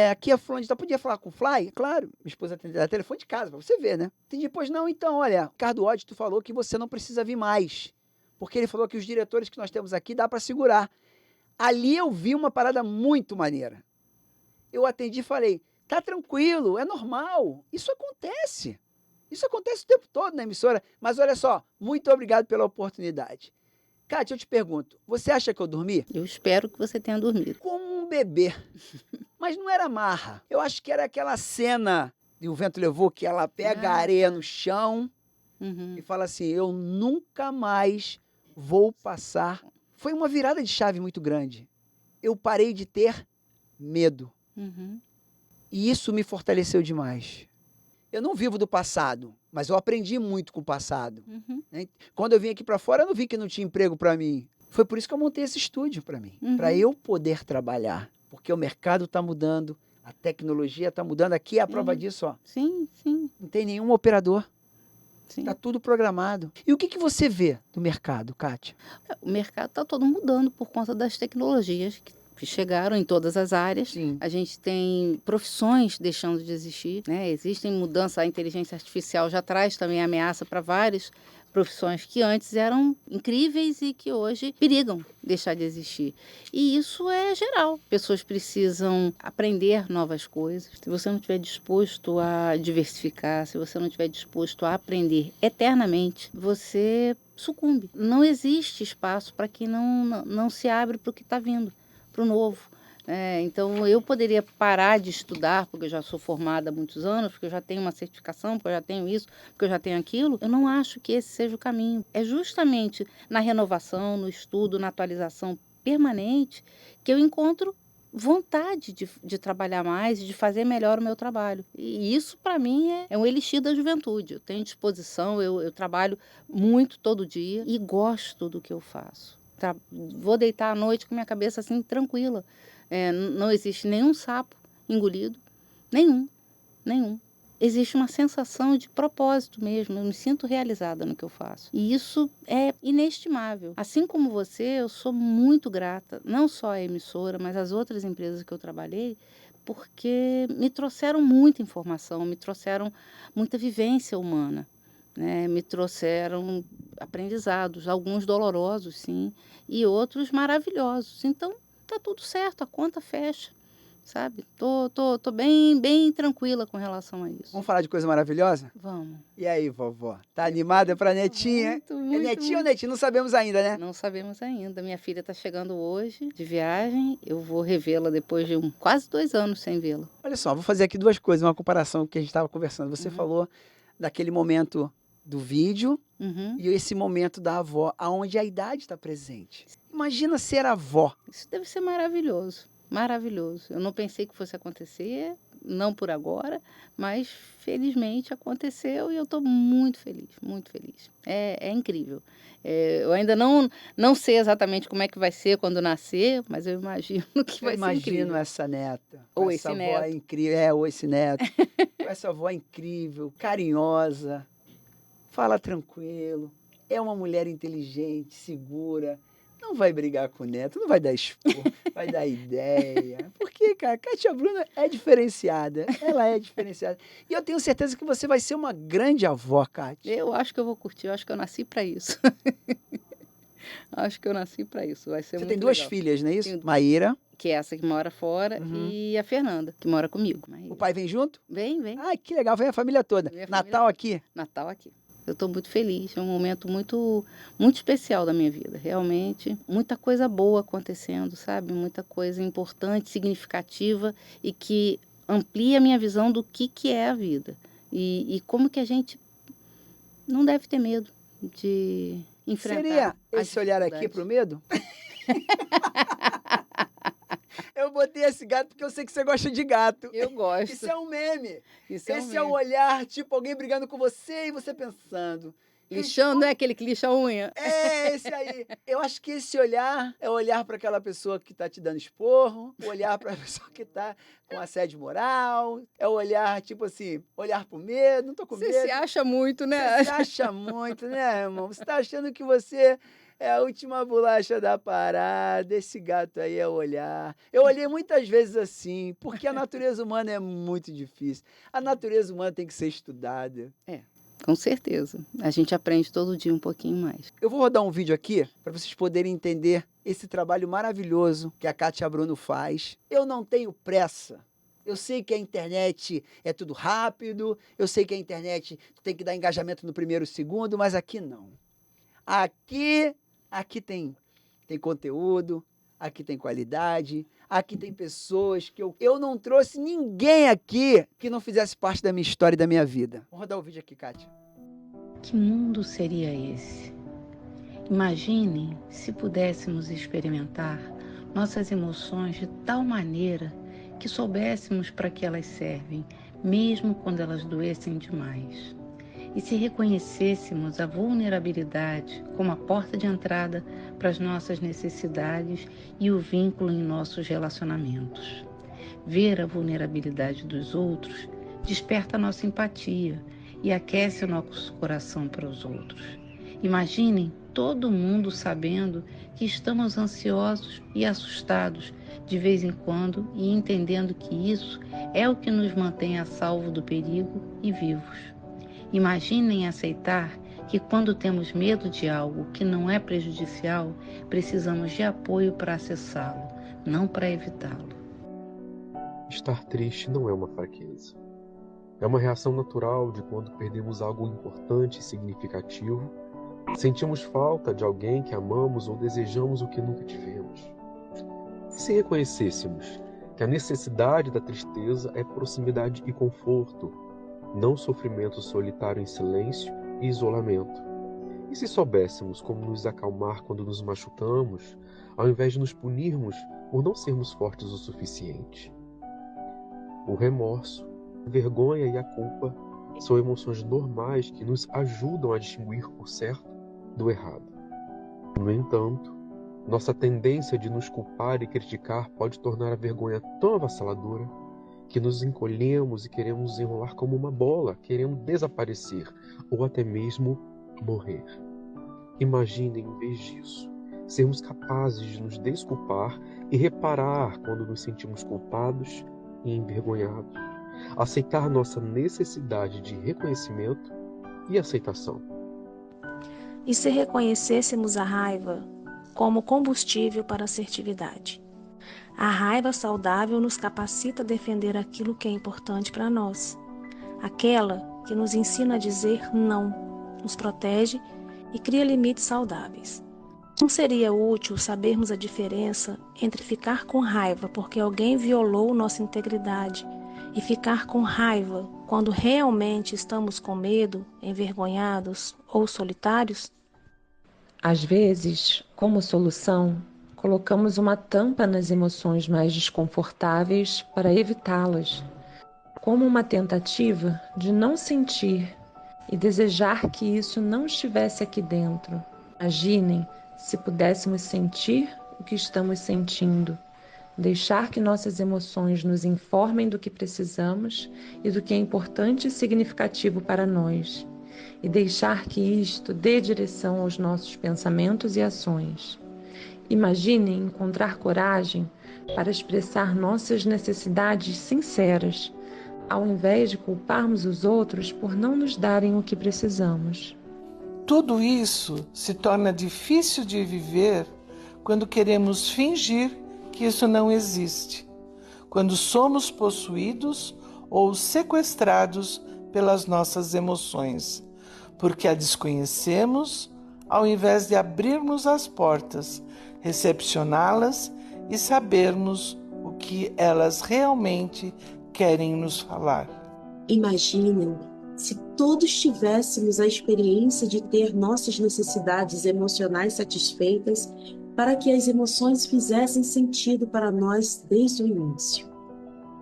aqui é fulano de tal, podia falar com o Fly? Claro, minha esposa atendeu telefone de casa, pra você ver, né? E depois, não, então, olha, Ricardo Oddi, tu falou que você não precisa vir mais, porque ele falou que os diretores que nós temos aqui dá pra segurar. Ali eu vi uma parada muito maneira. Eu atendi e falei, tá tranquilo, é normal, isso acontece. Isso acontece o tempo todo na emissora, mas olha só, muito obrigado pela oportunidade. Kátia, eu te pergunto, você acha que eu dormi? Eu espero que você tenha dormido. Como um bebê. Mas não era marra. Eu acho que era aquela cena de O Vento Levou, que ela pega a areia no chão e fala assim, eu nunca mais vou passar. Foi uma virada de chave muito grande. Eu parei de ter medo. E isso me fortaleceu demais. Eu não vivo do passado, mas eu aprendi muito com o passado. Né? Quando eu vim aqui para fora, eu não vi que não tinha emprego para mim. Foi por isso que eu montei esse estúdio para mim, para eu poder trabalhar. Porque o mercado está mudando, a tecnologia está mudando. Aqui é a prova disso, ó. Sim, sim. Não tem nenhum operador. Sim. Está tudo programado. E o que você vê do mercado, Kátia? O mercado está todo mudando por conta das tecnologias que chegaram em todas as áreas. Sim. A gente tem profissões deixando de existir, né? Existem mudanças, a inteligência artificial já traz também ameaça para várias profissões que antes eram incríveis e que hoje perigam deixar de existir. E isso é geral. Pessoas precisam aprender novas coisas. Se você não estiver disposto a diversificar, se você não estiver disposto a aprender eternamente, você sucumbe. Não existe espaço para que não se abre para o que está vindo, para o novo. Então, eu poderia parar de estudar, porque eu já sou formada há muitos anos, porque eu já tenho uma certificação, porque eu já tenho isso, porque eu já tenho aquilo. Eu não acho que esse seja o caminho. É justamente na renovação, no estudo, na atualização permanente, que eu encontro vontade de trabalhar mais e de fazer melhor o meu trabalho. E isso, para mim, é um elixir da juventude. Eu tenho disposição, eu trabalho muito todo dia e gosto do que eu faço. Vou deitar à noite com minha cabeça assim, tranquila. Não existe nenhum sapo engolido, nenhum. existe uma sensação de propósito mesmo, eu me sinto realizada no que eu faço. E isso é inestimável. Assim como você, eu sou muito grata, não só à emissora, mas às outras empresas que eu trabalhei, porque me trouxeram muita informação, me trouxeram muita vivência humana, né? Me trouxeram aprendizados, alguns dolorosos, sim, e outros maravilhosos. Então, tá tudo certo, a conta fecha, sabe? Tô bem tranquila com relação a isso. Vamos falar de coisa maravilhosa? Vamos. E aí, vovó? Tá animada pra netinha? Muito, É muito, netinha ou muito. netinho? Não sabemos ainda, né? Não sabemos ainda. Minha filha está chegando hoje de viagem. Eu vou revê-la depois de quase 2 anos sem vê-la. Olha só, vou fazer aqui duas coisas, uma comparação com o que a gente estava conversando. Você Uhum. falou daquele momento do vídeo Uhum. e esse momento da avó, aonde a idade está presente. Imagina ser avó. Isso deve ser maravilhoso. Maravilhoso. Eu não pensei que fosse acontecer, não por agora, mas felizmente aconteceu e eu estou muito feliz, muito feliz. É incrível. Eu ainda não sei exatamente como é que vai ser quando nascer, mas eu imagino que vai ser Imagino incrível. essa neta. Ou essa esse avó neto. incrível. Ou esse neto. Com essa avó incrível, carinhosa, fala tranquilo, é uma mulher inteligente, segura. Não vai brigar com o neto, não vai dar expor, vai dar ideia. Porque, cara, Kátia Bruna é diferenciada. Ela é diferenciada. E eu tenho certeza que você vai ser uma grande avó, Kátia. Eu acho que eu vou curtir, eu acho que eu nasci para isso. Acho que eu nasci para isso, vai ser Você muito tem duas legal. filhas, não é isso? Tenho- Maíra. Que é essa que mora fora, Uhum. e a Fernanda, que mora comigo. O pai vem junto? Vem. Ai, que legal, vem a família toda. Vem a Natal família aqui? Natal aqui. Eu estou muito feliz, é um momento muito, muito especial da minha vida, realmente. Muita coisa boa acontecendo, sabe? Muita coisa importante, significativa e que amplia a minha visão do que é a vida. E como que a gente não deve ter medo de enfrentar Seria as esse olhar aqui dificuldades. pro medo? Eu botei esse gato porque eu sei que você gosta de gato. Eu gosto. Isso é um meme. Isso é um Esse é o meme. olhar, tipo, alguém brigando com você e você pensando. Lixando, não é aquele que lixa a unha? É, esse aí. Eu acho que esse olhar é olhar para aquela pessoa que tá te dando esporro, olhar para a pessoa que tá com assédio moral, é olhar, tipo assim, olhar pro medo, não tô com Você medo. se acha muito, né? Você se acha muito, né, irmão? Você tá achando que você é a última bolacha da parada. Esse gato aí é olhar. Eu olhei muitas vezes assim, porque a natureza humana é muito difícil. A natureza humana tem que ser estudada. Com certeza. A gente aprende todo dia um pouquinho mais. Eu vou rodar um vídeo aqui para vocês poderem entender esse trabalho maravilhoso que a Kátia Bruno faz. Eu não tenho pressa. Eu sei que a internet é tudo rápido, eu sei que a internet tem que dar engajamento no primeiro segundo, mas aqui não. Aqui tem conteúdo, aqui tem qualidade, aqui tem pessoas que eu não trouxe ninguém aqui que não fizesse parte da minha história e da minha vida. Vou rodar o vídeo aqui, Kátia. Que mundo seria esse? Imagine se pudéssemos experimentar nossas emoções de tal maneira que soubéssemos para que elas servem, mesmo quando elas doessem demais. E se reconhecêssemos a vulnerabilidade como a porta de entrada para as nossas necessidades e o vínculo em nossos relacionamentos. Ver a vulnerabilidade dos outros desperta a nossa empatia e aquece o nosso coração para os outros. Imaginem todo mundo sabendo que estamos ansiosos e assustados de vez em quando e entendendo que isso é o que nos mantém a salvo do perigo e vivos. Imaginem aceitar que quando temos medo de algo que não é prejudicial, precisamos de apoio para acessá-lo, não para evitá-lo. Estar triste não é uma fraqueza. É uma reação natural de quando perdemos algo importante e significativo, sentimos falta de alguém que amamos ou desejamos o que nunca tivemos. Se reconhecêssemos que a necessidade da tristeza é proximidade e conforto, não sofrimento solitário em silêncio e isolamento. E se soubéssemos como nos acalmar quando nos machucamos, ao invés de nos punirmos por não sermos fortes o suficiente? O remorso, a vergonha e a culpa são emoções normais que nos ajudam a distinguir o certo do errado. No entanto, nossa tendência de nos culpar e criticar pode tornar a vergonha tão avassaladora que nos encolhemos e queremos nos enrolar como uma bola, querendo desaparecer ou até mesmo morrer. Imaginem, em vez disso, sermos capazes de nos desculpar e reparar quando nos sentimos culpados e envergonhados. Aceitar nossa necessidade de reconhecimento e aceitação. E se reconhecêssemos a raiva como combustível para a assertividade? A raiva saudável nos capacita a defender aquilo que é importante para nós. Aquela que nos ensina a dizer não, nos protege e cria limites saudáveis. Não seria útil sabermos a diferença entre ficar com raiva porque alguém violou nossa integridade e ficar com raiva quando realmente estamos com medo, envergonhados ou solitários? Às vezes, como solução, colocamos uma tampa nas emoções mais desconfortáveis para evitá-las, como uma tentativa de não sentir e desejar que isso não estivesse aqui dentro. Imaginem se pudéssemos sentir o que estamos sentindo, deixar que nossas emoções nos informem do que precisamos e do que é importante e significativo para nós, e deixar que isto dê direção aos nossos pensamentos e ações. Imaginem encontrar coragem para expressar nossas necessidades sinceras, ao invés de culparmos os outros por não nos darem o que precisamos. Tudo isso se torna difícil de viver quando queremos fingir que isso não existe, quando somos possuídos ou sequestrados pelas nossas emoções, porque a desconhecemos ao invés de abrirmos as portas, recepcioná-las e sabermos o que elas realmente querem nos falar. Imaginem se todos tivéssemos a experiência de ter nossas necessidades emocionais satisfeitas para que as emoções fizessem sentido para nós desde o início.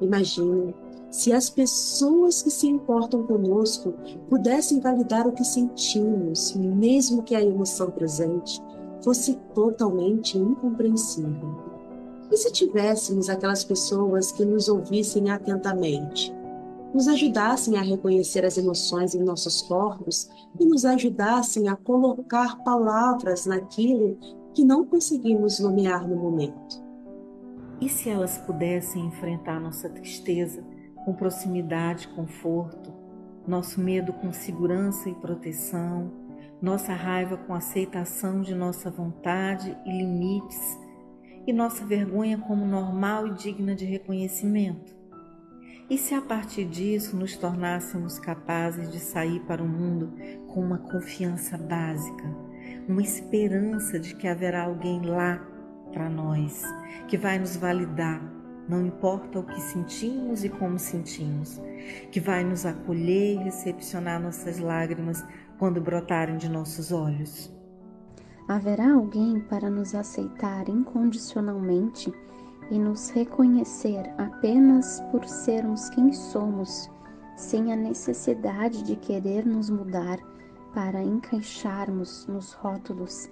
Imaginem se as pessoas que se importam conosco pudessem validar o que sentimos, mesmo que a emoção presente fosse totalmente incompreensível. E se tivéssemos aquelas pessoas que nos ouvissem atentamente, nos ajudassem a reconhecer as emoções em nossos corpos e nos ajudassem a colocar palavras naquilo que não conseguimos nomear no momento? E se elas pudessem enfrentar nossa tristeza com proximidade e conforto, nosso medo com segurança e proteção, nossa raiva com aceitação de nossa vontade e limites, e nossa vergonha como normal e digna de reconhecimento? E se a partir disso nos tornássemos capazes de sair para o mundo com uma confiança básica, uma esperança de que haverá alguém lá para nós, que vai nos validar, não importa o que sentimos e como sentimos, que vai nos acolher e recepcionar nossas lágrimas quando brotarem de nossos olhos? Haverá alguém para nos aceitar incondicionalmente e nos reconhecer apenas por sermos quem somos, sem a necessidade de querer nos mudar para encaixarmos nos rótulos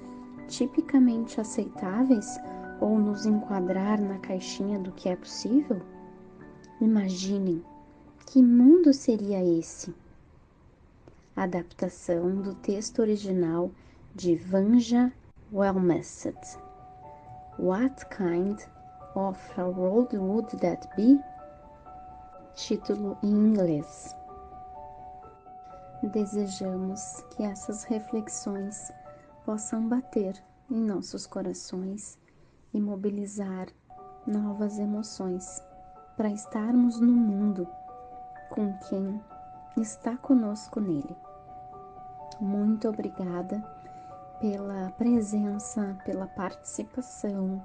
tipicamente aceitáveis ou nos enquadrar na caixinha do que é possível? Imaginem, que mundo seria esse? Adaptação do texto original de Vanja Welmesset. What Kind of a World Would That Be? Título em inglês. Desejamos que essas reflexões possam bater em nossos corações e mobilizar novas emoções para estarmos no mundo com quem está conosco nele. Muito obrigada pela presença, pela participação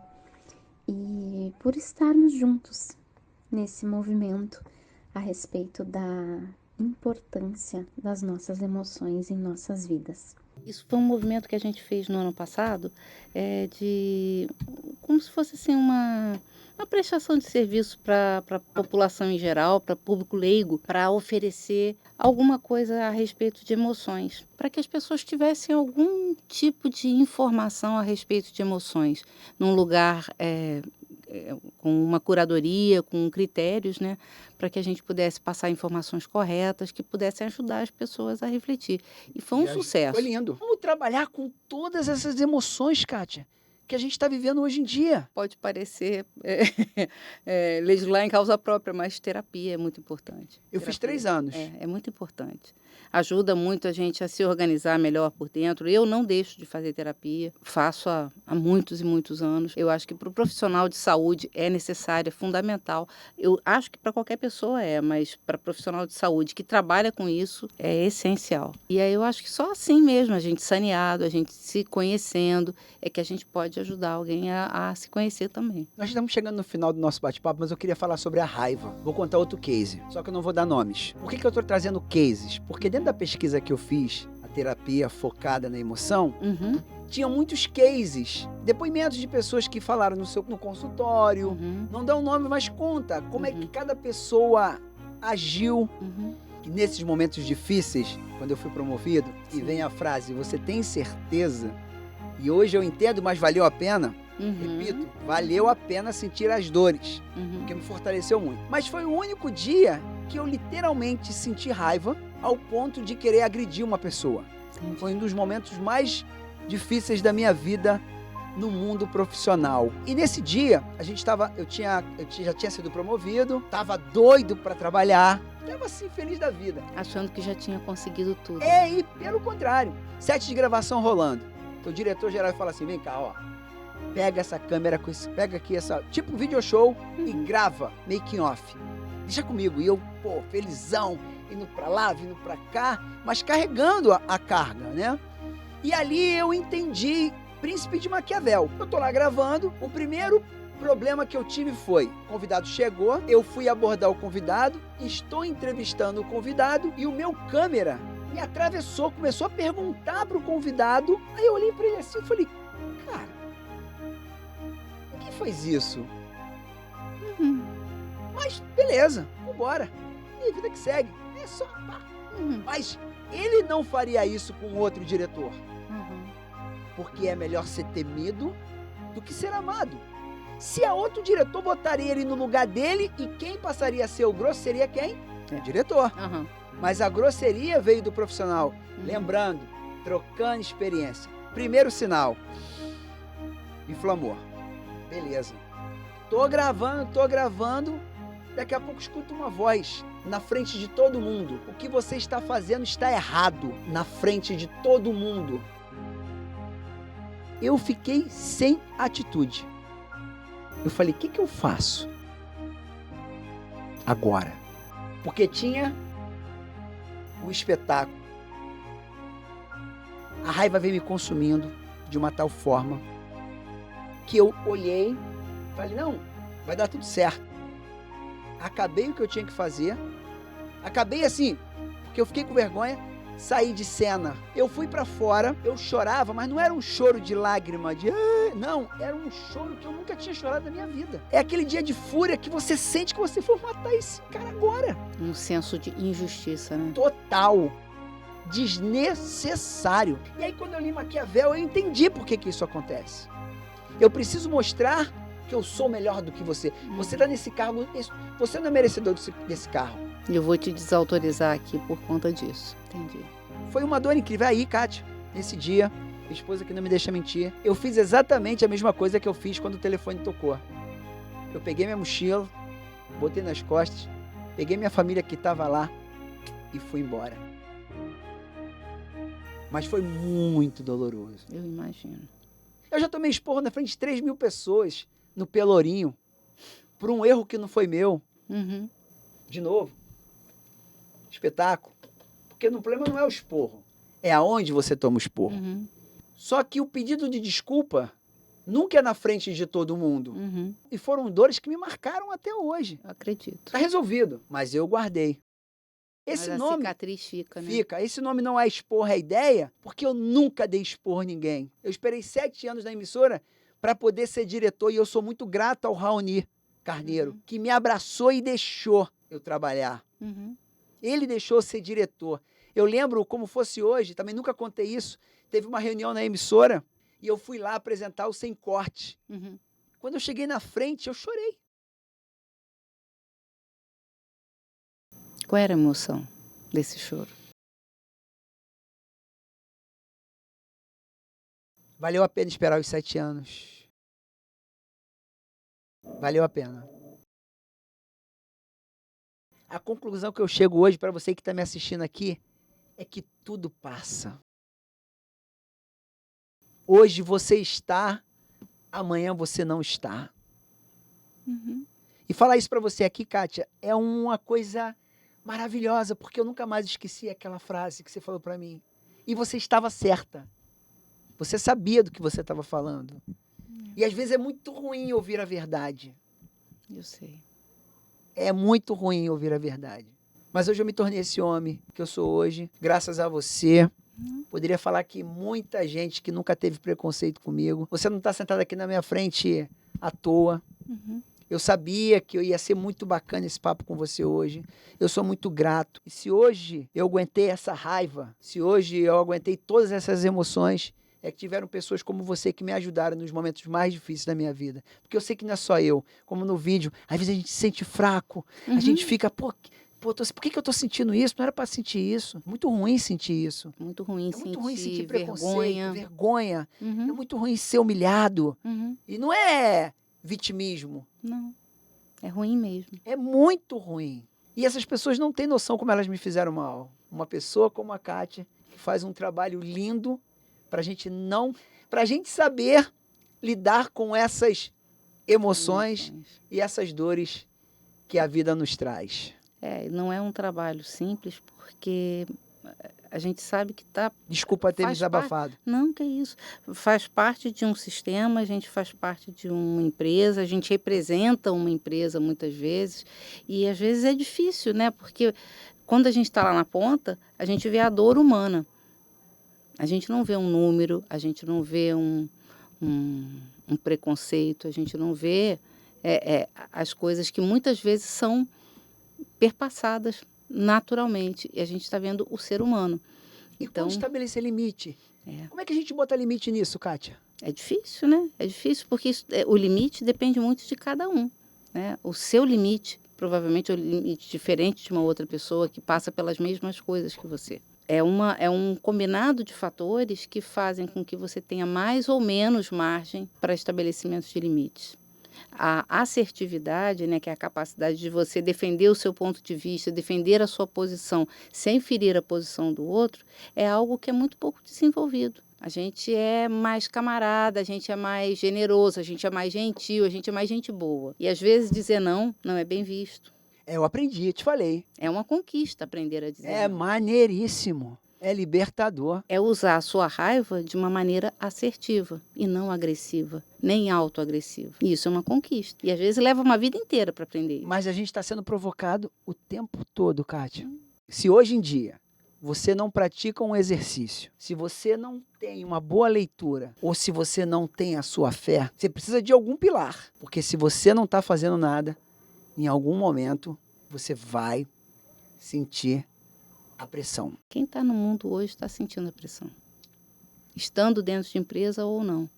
e por estarmos juntos nesse movimento a respeito da importância das nossas emoções em nossas vidas. Isso foi um movimento que a gente fez no ano passado, como se fosse assim, uma prestação de serviço para a população em geral, para o público leigo, para oferecer alguma coisa a respeito de emoções, para que as pessoas tivessem algum tipo de informação a respeito de emoções, num lugar com uma curadoria, com critérios, né, para que a gente pudesse passar informações corretas, que pudessem ajudar as pessoas a refletir. E foi um sucesso. Foi lindo. Vamos trabalhar com todas essas emoções, Kátia, que a gente está vivendo hoje em dia. Pode parecer legislar em causa própria, mas terapia é muito importante. Eu fiz 3 anos. É muito importante. Ajuda muito a gente a se organizar melhor por dentro. Eu não deixo de fazer terapia, faço há muitos e muitos anos. Eu acho que para o profissional de saúde é necessário, é fundamental. Eu acho que para qualquer pessoa mas para profissional de saúde que trabalha com isso é essencial. E aí eu acho que só assim mesmo, a gente saneado, a gente se conhecendo, é que a gente pode ajudar alguém a se conhecer também. Nós estamos chegando no final do nosso bate-papo, mas eu queria falar sobre a raiva. Vou contar outro case, só que eu não vou dar nomes. Por que eu estou trazendo cases? Porque dentro da pesquisa que eu fiz, a terapia focada na emoção, tinha muitos cases, depoimentos de pessoas que falaram no consultório, não dá um nome, mas conta como é que cada pessoa agiu. E nesses momentos difíceis, quando eu fui promovido, e vem a frase, você tem certeza? E hoje eu entendo, mas valeu a pena? Repito, valeu a pena sentir as dores, porque me fortaleceu muito. Mas foi o único dia que eu literalmente senti raiva ao ponto de querer agredir uma pessoa. Foi um dos momentos mais difíceis da minha vida no mundo profissional. E nesse dia, eu já tinha sido promovido, tava doido para trabalhar, tava assim, feliz da vida. Achando que já tinha conseguido tudo. E pelo contrário, set de gravação rolando. Então, o diretor-geral fala assim, vem cá, ó, pega essa câmera, pega aqui essa, tipo video show e grava, making off. Deixa comigo. E eu, felizão, indo pra lá, vindo pra cá, mas carregando a carga, né? E ali eu entendi Príncipe de Maquiavel. Eu tô lá gravando, o primeiro problema que eu tive foi, o convidado chegou, eu fui abordar o convidado, estou entrevistando o convidado e o meu câmera me atravessou, começou a perguntar pro convidado, aí eu olhei pra ele assim e falei, cara, quem fez isso? Mas beleza, vambora, e a vida que segue, é só pá. Mas ele não faria isso com outro diretor, porque é melhor ser temido do que ser amado. Se a outro diretor botaria ele no lugar dele, e quem passaria a ser o grosso seria quem? O diretor. Mas a grosseria veio do profissional. Lembrando, trocando experiência. Primeiro sinal. Inflamou. Beleza. Tô gravando. Daqui a pouco escuto uma voz na frente de todo mundo. O que você está fazendo está errado. Na frente de todo mundo. Eu fiquei sem atitude. Eu falei, o que eu faço agora? Porque tinha o espetáculo. A raiva veio me consumindo de uma tal forma que eu olhei e falei, não, vai dar tudo certo. Acabei o que eu tinha que fazer. Acabei assim, porque eu fiquei com vergonha. Saí de cena, eu fui pra fora, eu chorava, mas não era um choro de lágrima, não, era um choro que eu nunca tinha chorado na minha vida. É aquele dia de fúria que você sente que você for matar esse cara agora. Um senso de injustiça, né? Total. Desnecessário. E aí quando eu li Maquiavel, eu entendi por que isso acontece. Eu preciso mostrar que eu sou melhor do que você. Você tá nesse carro, você não é merecedor desse carro. Eu vou te desautorizar aqui por conta disso. Entendi. Foi uma dor incrível. Aí, Kátia, nesse dia, minha esposa que não me deixa mentir, eu fiz exatamente a mesma coisa que eu fiz quando o telefone tocou. Eu peguei minha mochila, botei nas costas, peguei minha família que estava lá e fui embora. Mas foi muito doloroso. Eu imagino. Eu já tomei esporro na frente de 3.000 pessoas, no Pelourinho, por um erro que não foi meu. De novo. Espetáculo. Porque o problema não é o esporro, é aonde você toma o esporro. Só que o pedido de desculpa nunca é na frente de todo mundo. E foram dores que me marcaram até hoje. Eu acredito. Tá resolvido, mas eu guardei. Esse mas nome a cicatriz fica, né? Fica. Esse nome não é esporro, é ideia, porque eu nunca dei esporro a ninguém. Eu esperei 7 anos na emissora para poder ser diretor e eu sou muito grato ao Raoni Carneiro, que me abraçou e deixou eu trabalhar. Ele deixou ser diretor. Eu lembro como fosse hoje, também nunca contei isso, teve uma reunião na emissora e eu fui lá apresentar o Sem Corte. Quando eu cheguei na frente, eu chorei. Qual era a emoção desse choro? Valeu a pena esperar os 7 anos. Valeu a pena. A conclusão que eu chego hoje para você que está me assistindo aqui é que tudo passa. Hoje você está, amanhã você não está. Uhum. E falar isso para você aqui, Kátia, é uma coisa maravilhosa, porque eu nunca mais esqueci aquela frase que você falou para mim. E você estava certa. Você sabia do que você estava falando. E às vezes é muito ruim ouvir a verdade. Eu sei. É muito ruim ouvir a verdade. Mas hoje eu me tornei esse homem que eu sou hoje, graças a você. Poderia falar que muita gente que nunca teve preconceito comigo. Você não está sentado aqui na minha frente à toa. Uhum. Eu sabia que eu ia ser muito bacana esse papo com você hoje. Eu sou muito grato. E se hoje eu aguentei essa raiva, se hoje eu aguentei todas essas emoções, é que tiveram pessoas como você que me ajudaram nos momentos mais difíceis da minha vida. Porque eu sei que não é só eu. Como no vídeo, às vezes a gente se sente fraco. A gente fica, por que eu tô sentindo isso? Não era para sentir isso. Muito ruim sentir isso. Muito ruim É muito ruim sentir vergonha. preconceito, vergonha. Uhum. É muito ruim ser humilhado. Uhum. E não é vitimismo. Não, é ruim mesmo. É muito ruim. E essas pessoas não têm noção como elas me fizeram mal. Uma pessoa como a Kátia, que faz um trabalho lindo pra gente saber lidar com essas emoções e essas dores que a vida nos traz. Não é um trabalho simples, porque a gente sabe que está... Desculpa ter me desabafado. Não, que é isso. Faz parte de um sistema, a gente faz parte de uma empresa, a gente representa uma empresa muitas vezes, e às vezes é difícil, né? Porque quando a gente está lá na ponta, a gente vê a dor humana. A gente não vê um número, a gente não vê um preconceito, a gente não vê as coisas que muitas vezes são perpassadas naturalmente. E a gente está vendo o ser humano. E Então, como estabelecer limite? Como é que a gente bota limite nisso, Kátia? é difícil, né? É difícil porque o limite depende muito de cada um, né? O seu limite, provavelmente, é um limite diferente de uma outra pessoa que passa pelas mesmas coisas que você. É um combinado de fatores que fazem com que você tenha mais ou menos margem para estabelecimento de limites. A assertividade, né, que é a capacidade de você defender o seu ponto de vista, defender a sua posição sem ferir a posição do outro, é algo que é muito pouco desenvolvido. A gente é mais camarada, a gente é mais generoso, a gente é mais gentil, a gente é mais gente boa. E às vezes dizer não é bem visto. Eu aprendi, te falei. É uma conquista aprender a dizer É não. maneiríssimo. É libertador. É usar a sua raiva de uma maneira assertiva e não agressiva, nem autoagressiva. Isso é uma conquista. E às vezes leva uma vida inteira para aprender isso. Mas a gente está sendo provocado o tempo todo, Kátia. Se hoje em dia você não pratica um exercício, se você não tem uma boa leitura, ou se você não tem a sua fé, você precisa de algum pilar. Porque se você não está fazendo nada, em algum momento você vai sentir a pressão. Quem está no mundo hoje está sentindo a pressão. Estando dentro de empresa ou não.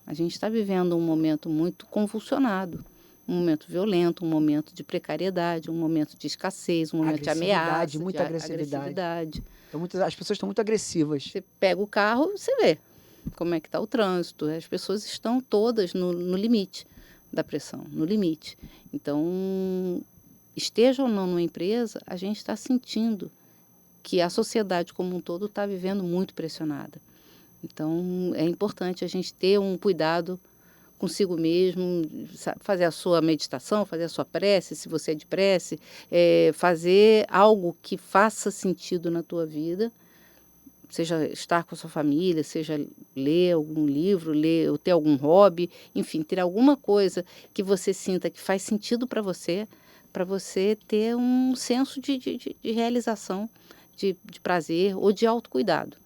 A gente está vivendo um momento muito convulsionado. Um momento violento, um momento de precariedade, um momento de escassez, um momento de ameaça, muita agressividade. Então, as pessoas estão muito agressivas. Você pega o carro, você vê como é que está o trânsito. As pessoas estão todas no limite da pressão, no limite. Então, esteja ou não numa empresa, a gente está sentindo que a sociedade como um todo está vivendo muito pressionada. Então, é importante a gente ter um cuidado consigo mesmo, fazer a sua meditação, fazer a sua prece, se você é de prece, fazer algo que faça sentido na tua vida, seja estar com a sua família, seja ler algum livro, ler ou ter algum hobby, enfim, ter alguma coisa que você sinta que faz sentido para você ter um senso de realização, de prazer ou de autocuidado,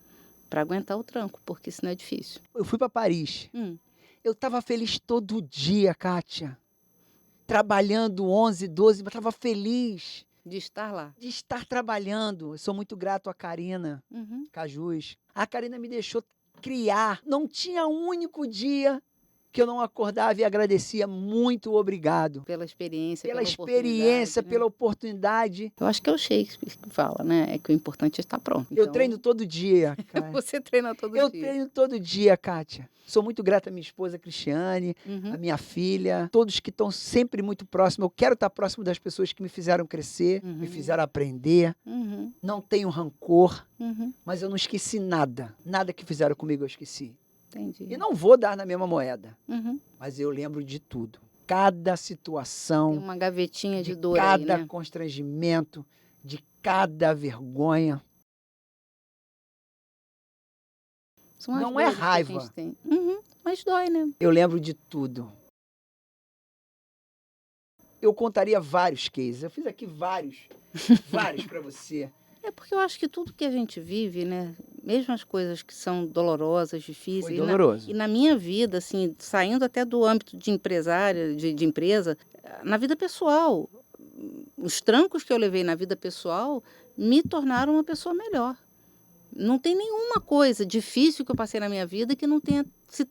para aguentar o tranco, porque senão é difícil. Eu fui para Paris. Eu estava feliz todo dia, Kátia. Trabalhando 11, 12, mas estava feliz. De estar lá. De estar trabalhando. Eu sou muito grato à Karina Cajus. A Karina me deixou criar. Não tinha um único dia que eu não acordava e agradecia. Muito obrigado. Pela experiência, Pela pela experiência, oportunidade, né? pela oportunidade. Eu acho que é o Shakespeare que fala, né? É que o importante é estar pronto. Eu Então, treino todo dia, cara. Você treina todo Eu dia. treino todo dia, Kátia. Sou muito grata à minha esposa, Cristiane, Uhum. à minha filha, todos que estão sempre muito próximos. Eu quero estar próximo das pessoas que me fizeram crescer, me fizeram aprender. Uhum. Não tenho rancor, Uhum. mas eu não esqueci nada. Nada que fizeram comigo eu esqueci. Entendi. E não vou dar na mesma moeda, Uhum. mas eu lembro de tudo. Cada situação, Tem uma gavetinha de de dor aí, cada né? constrangimento, de cada vergonha. São as Não é dores que a raiva. gente tem. Uhum. Mas dói, né? Eu lembro de tudo. Eu contaria vários cases. Eu fiz aqui vários para você. É porque eu acho que tudo que a gente vive, né? Mesmo as coisas que são dolorosas, difíceis. Foi doloroso. E na minha vida, assim, saindo até do âmbito de empresária, de empresa, na vida pessoal, os trancos que eu levei na vida pessoal me tornaram uma pessoa melhor. Não tem nenhuma coisa difícil que eu passei na minha vida que não tenha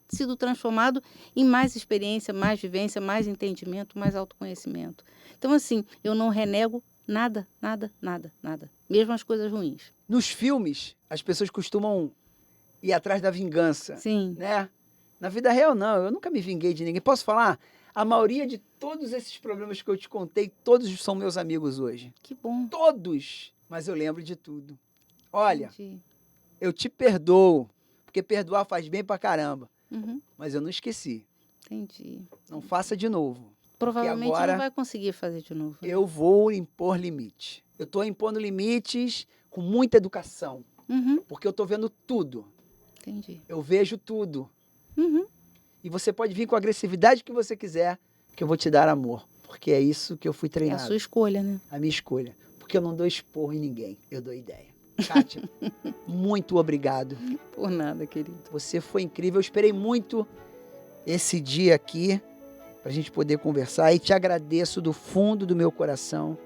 sido transformado em mais experiência, mais vivência, mais entendimento, mais autoconhecimento. Então, assim, eu não renego nada, nada, nada, nada. Mesmo as coisas ruins. Nos filmes, as pessoas costumam ir atrás da vingança. Sim. Né? Na vida real, não. Eu nunca me vinguei de ninguém. Posso falar? A maioria de todos esses problemas que eu te contei, todos são meus amigos hoje. Que bom. Todos. Mas eu lembro de tudo. Olha, Entendi. eu te perdoo, porque perdoar faz bem pra caramba. Uhum. Mas eu não esqueci. Entendi. Não faça de novo. Provavelmente agora não vai conseguir fazer de novo. Né? Eu vou impor limite. Eu estou impondo limites com muita educação, Uhum. porque eu estou vendo tudo. Entendi. Eu vejo tudo. Uhum. E você pode vir com a agressividade que você quiser, que eu vou te dar amor. Porque é isso que eu fui É a treinado. sua escolha, né? A minha escolha. Porque eu não dou esporro em ninguém, eu dou ideia. Kátia, muito obrigado. Por nada, querido. Você foi incrível. Eu esperei muito esse dia aqui para a gente poder conversar e te agradeço do fundo do meu coração,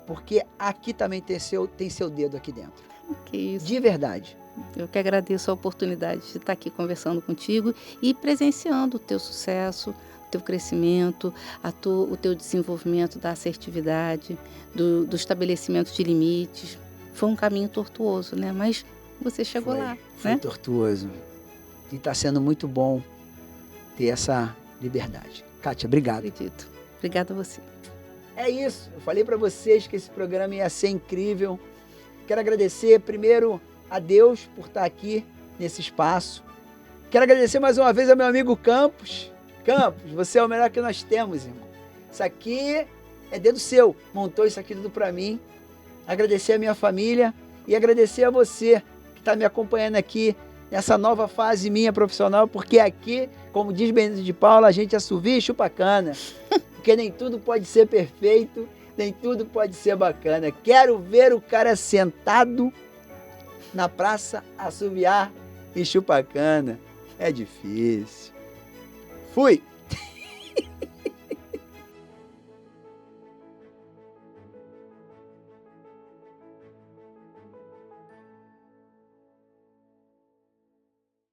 porque aqui também tem seu dedo aqui dentro. Que isso. De verdade. Eu que agradeço a oportunidade de estar aqui conversando contigo e presenciando o teu sucesso, o teu crescimento, o teu desenvolvimento da assertividade, do estabelecimento de limites. Foi um caminho tortuoso, né? Mas você chegou lá, Foi né? tortuoso. E está sendo muito bom ter essa liberdade. Kátia, obrigado. Acredito. Obrigada a você. É isso. Eu falei para vocês que esse programa ia ser incrível. Quero agradecer primeiro a Deus por estar aqui nesse espaço. Quero agradecer mais uma vez ao meu amigo Campos. Campos, você é o melhor que nós temos, irmão. Isso aqui é dedo seu. Montou isso aqui tudo para mim. Agradecer a minha família e agradecer a você que está me acompanhando aqui nessa nova fase minha profissional, porque aqui, como diz Benedito de Paula, a gente assovia e chupa cana. Porque nem tudo pode ser perfeito, nem tudo pode ser bacana. Quero ver o cara sentado na praça assoviar e chupa cana. É difícil. Fui!